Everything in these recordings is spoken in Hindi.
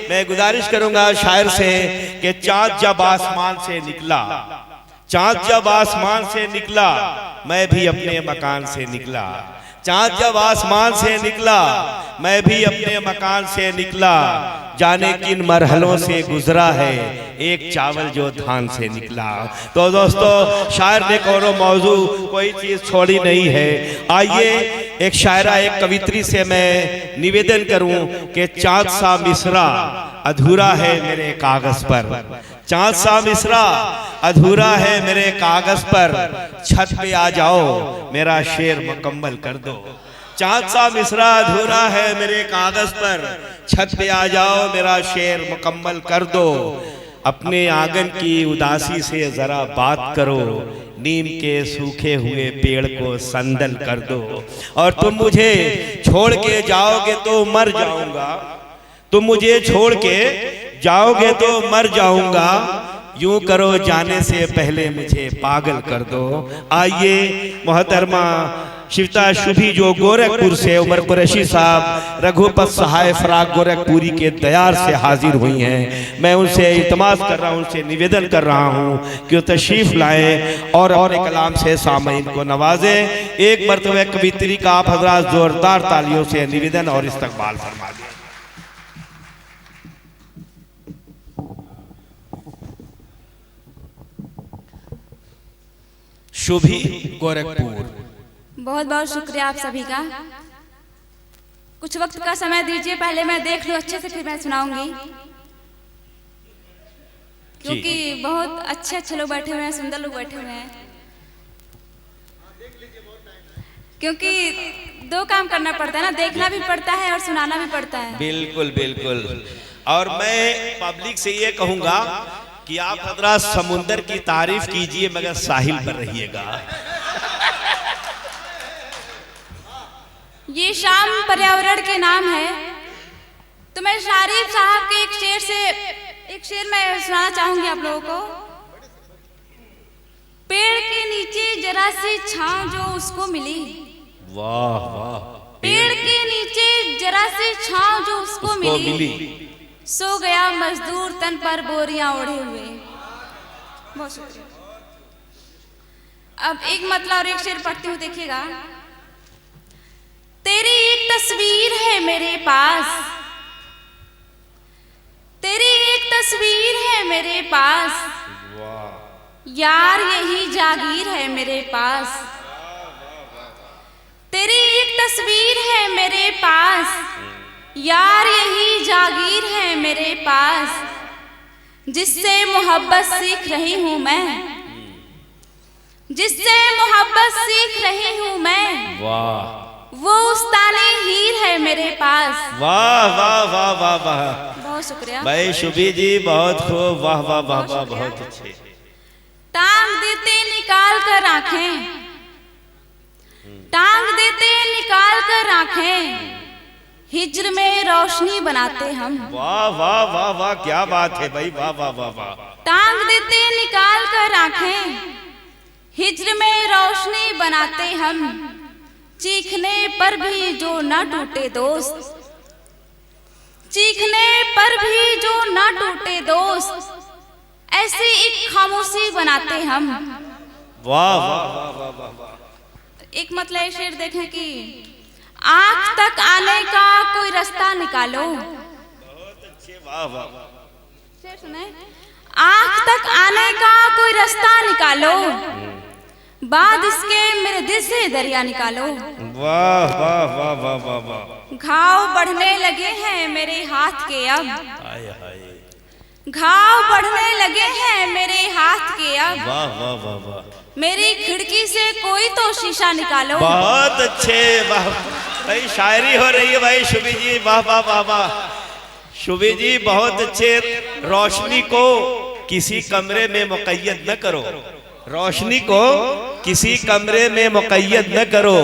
मैं गुजारिश करूंगा शायर से कि चाँद जब आसमान से निकला, चाँद जब आसमान से निकला, मैं भी अपने मकान से निकला। चाँद जब आसमान से निकला, मैं भी अपने मकान से निकला। जाने किन मरहलों से गुजरा है एक चावल जो धान से निकला। तो दोस्तों, शायर ने कोनो मौजू कोई चीज़ छोड़ी नहीं है। आइए एक शायरा, एक कवित्री से मैं निवेदन करूं कि चाँद सा मिसरा अधूरा है मेरे कागज पर, चाँद सा मिसरा अधूरा है मेरे कागज पर, छत पे आ जाओ मेरा शेर मुकम्मल कर दो। चाँद सा मिसरा अधूरा है मेरे कागज पर, छत पे आ जाओ मेरा शेर मुकम्मल कर दो। अपने आंगन की उदासी से जरा बात करो, नीम के सूखे हुए पेड़ को संदल कर दो। और तुम मुझे छोड़ के जाओगे तो मर जाऊंगा, तुम मुझे छोड़ के जाओगे तो मर जाऊंगा। यूं करो जाने से पहले मुझे पागल कर दो। आइए मोहतरमा शिवता शुभी जो गोरखपुर से उमर कुरैशी साहब रघुपत सहाय फराग गोरखपुरी के दयार से हाजिर हुई हैं। मैं उनसे इल्तमास कर रहा हूँ, उनसे निवेदन कर रहा हूँ कि वो तशरीफ लाएं और कलाम से सामईन को नवाजें। एक मरतबा कवित्री का आप हजरात जोरदार तालियों से निवेदन और इस्तकबाल फरमा दें। शुभी गोरखपुर। बहुत बहुत शुक्रिया आप सभी का। कुछ वक्त का समय दीजिए, पहले मैं देख लूं अच्छे से, फिर मैं सुनाऊंगी, क्योंकि बहुत अच्छे लोग बैठे हुए हैं, सुंदर लोग बैठे हुए हैं। क्योंकि दो काम करना पड़ता है ना, देखना भी पड़ता है और सुनाना भी पड़ता है। बिल्कुल बिल्कुल। और मैं पब्लिक से ये कहूंगा कि आप हजरात समुंदर की तारीफ कीजिए मगर साहिल पर रहिएगा। ये शाम पर्यावरण के नाम है, तो मैं शारिफ साहब के एक शेर मैं सुनाना चाहूंगी आप लोगों को। पेड़ के नीचे जरा सी छांव जो उसको मिली, वाह वाह। पेड़ के नीचे जरा सी छांव जो उसको मिली, सो गया मजदूर तन पर बोरियां ओढ़े हुए। बहुत शुक्रिया। अब एक मतलब और एक शेर पढ़ती हूँ, देखिएगा। तेरी एक तस्वीर है मेरे पास, तेरी एक तस्वीर है मेरे पास, यार यही जागीर है मेरे पास। तेरी एक तस्वीर है मेरे पास, यार यही जागीर है मेरे पास, जिससे मोहब्बत सीख रही हूँ मैं, जिससे मोहब्बत सीख रही हूँ मैं। वाह। वो उस्तानी हीर है मेरे पास। वाह वाह वाह वाह वाह। बहुत शुक्रिया भाई शुभी जी, बहुत खूब। वाह वाह वाह वाह, बहुत अच्छे। टांग देते निकाल कर आंखें, टांग देते निकाल कर आंखें, हिज्र में रोशनी बनाते हम। वाह वाह वाह वाह, क्या बात है भाई, वाह वाह वाह वाह। टांग देते निकाल कर आंखें, हिज्र में रोशनी बनाते हम, चीखने पर भी जो ना टूटे दोस्त, चीखने पर भी जो ना टूटे दोस्त, ऐसी एक खामोशी बनाते हम। वाह वाह वाह वाह वाह वाह। एक मतलब शेर देखें कि आँख तक आने का कोई रास्ता निकालो। बहुत अच्छे। वाह वाह। शेर सुने। आँख तक आने का कोई रास्ता निकालो, बाद इसके मेरे दिल से दरिया निकालो। वाह वाह वाह वाह वाह वाह। घाव बढ़ने लगे हैं मेरे हाथ के अब, हाय हाय। घाव बढ़ने लगे हैं मेरे हाथ के अब, वाह वाह वाह वाह। मेरी खिड़की से कोई तो शीशा निकालो। बहुत अच्छे। वाह भाई, शायरी हो रही है भाई शुभी जी, वाह वाह वाह वाह। शुभी जी बहुत अच्छे। रोशनी को किसी कमरे में मुक़य्यद न करो, रोशनी को किसी कमरे में मुक़य्यद न करो,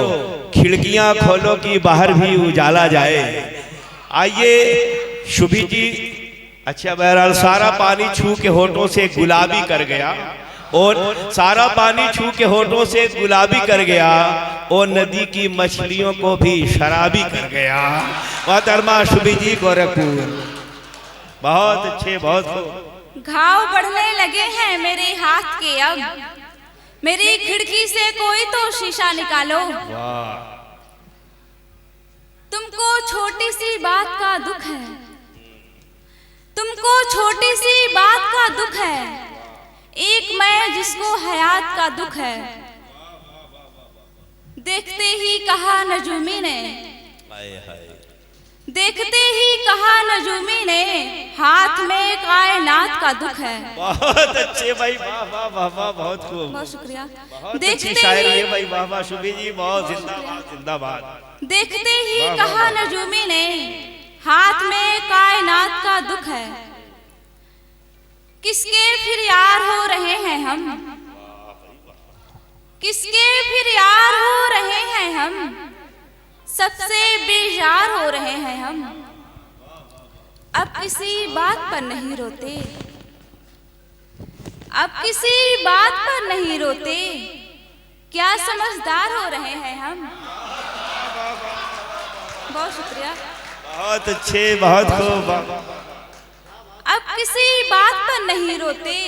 खिड़कियां खोलो कि बाहर भी उजाला जाए। आइए शुभी जी। अच्छा, बहरहाल सारा पानी छू के होठों से गुलाबी कर गया, और सारा पानी छू के होठों से गुलाबी कर गया, और नदी की मछलियों को भी शराबी कर गया। मोहतरमा शुभी जी गोरखपुर। बहुत अच्छे, बहुत खूब। घाव बढ़ने लगे हैं मेरे हाथ के अब, मेरी खिड़की से कोई तो शीशा निकालो। वाह। तुमको छोटी सी बात का दुख है, तुमको छोटी सी बात का दुख है, एक मैं जिसको हयात का दुख है। देखते ही कहा नजूमी ने, देखते ही कहा नजूमी ने, हाथ में कायनात का दुख है। बहुत अच्छे भाई, वाह वाह वाह वाह, बहुत खूब, बहुत शुक्रिया। बहुत अच्छी शायरी है भाई, वाह वाह शुभी जी, बहुत जिंदाबाद जिंदाबाद। देखते ही कहा नजूमी ने, हाथ में कायनात का दुख है। किसके फिर यार हो रहे हैं हम, किसके फिर यार हो रहे हैं हम, सबसे बेजार हो रहे हैं हम। अब किसी बात पर नहीं रोते, अब किसी बात पर नहीं रोते, क्या समझदार हो रहे हैं हम। बहुत शुक्रिया, बहुत अच्छे, बहुत खूब। अब किसी बात पर नहीं रोते,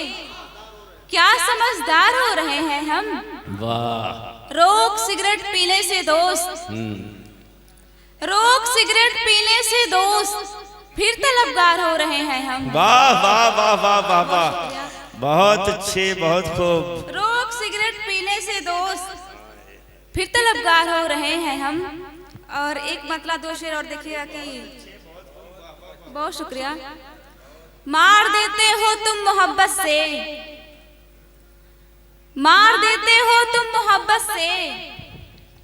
क्या समझदार हो रहे हैं हम। वाह। रोक सिगरेट पीने से दोस्त, रोक सिगरेट पीने से दोस्त, फिर तलबगार हो रहे हैं हम। वाह वाह वाह वाह वाह वाह, बहुत अच्छे, बहुत खूब। रोक सिगरेट पीने से दोस्त, फिर तलबगार हो रहे हैं हम। और एक मतलब दो शेर और देखिएगा कि बहुत शुक्रिया। मार देते हो तुम मोहब्बत से, मार देते हो तुम मोहब्बत से,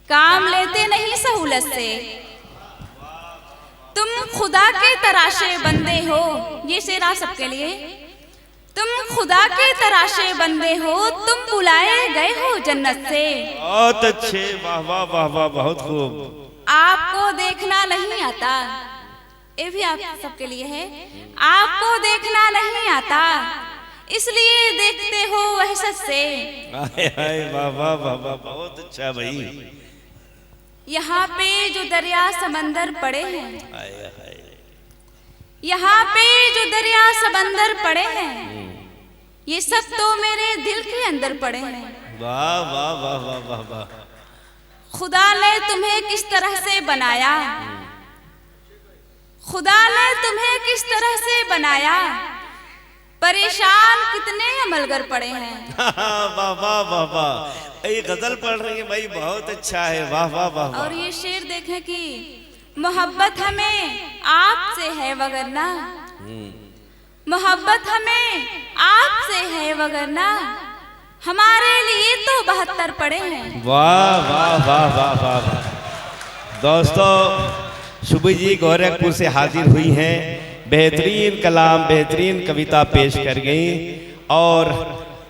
काम लेते नहीं सहूलत से। तुम खुदा के तराशे बंदे हो, ये शेर आप सबके लिए। तुम खुदा के तराशे बंदे हो, तुम बुलाए गए हो जन्नत से। बहुत अच्छे, वाह वाह वाह वाह, बहुत खूब। आपको देखना नहीं आता, ये भी आप सबके लिए है। आपको देखना नहीं आता, इसलिए देखते हो वहशत से। वाह वाह वाह वाह, बहुत अच्छा भाई। यहाँ पे जो दरिया समंदर पड़े हैं, यहाँ पे जो दरिया समंदर पड़े हैं, ये सब तो मेरे दिल के अंदर पड़े हैं। वाह वाह वाह वाह वाह वाह। खुदा ने तुम्हें किस तरह से बनाया, खुदा ने तुम्हें किस तरह से बनाया, परेशान कितने अमलगर पड़े हैं। वाह वाह वाह वाह, ये गजल पढ़ रही है भाई, बहुत अच्छा है, वाह वाह वाह। और ये शेर देखें कि मोहब्बत हमें आपसे है वगरना, मोहब्बत हमें आपसे है वगरना, हमारे लिए तो 72 पड़े हैं। वाह वाह वाह वाह वाह वाह। दोस्तों, शुभी जी गोरखपुर से हाजिर हुई हैं, बेहतरीन कलाम, बेहतरीन कविता पेश कर गई। और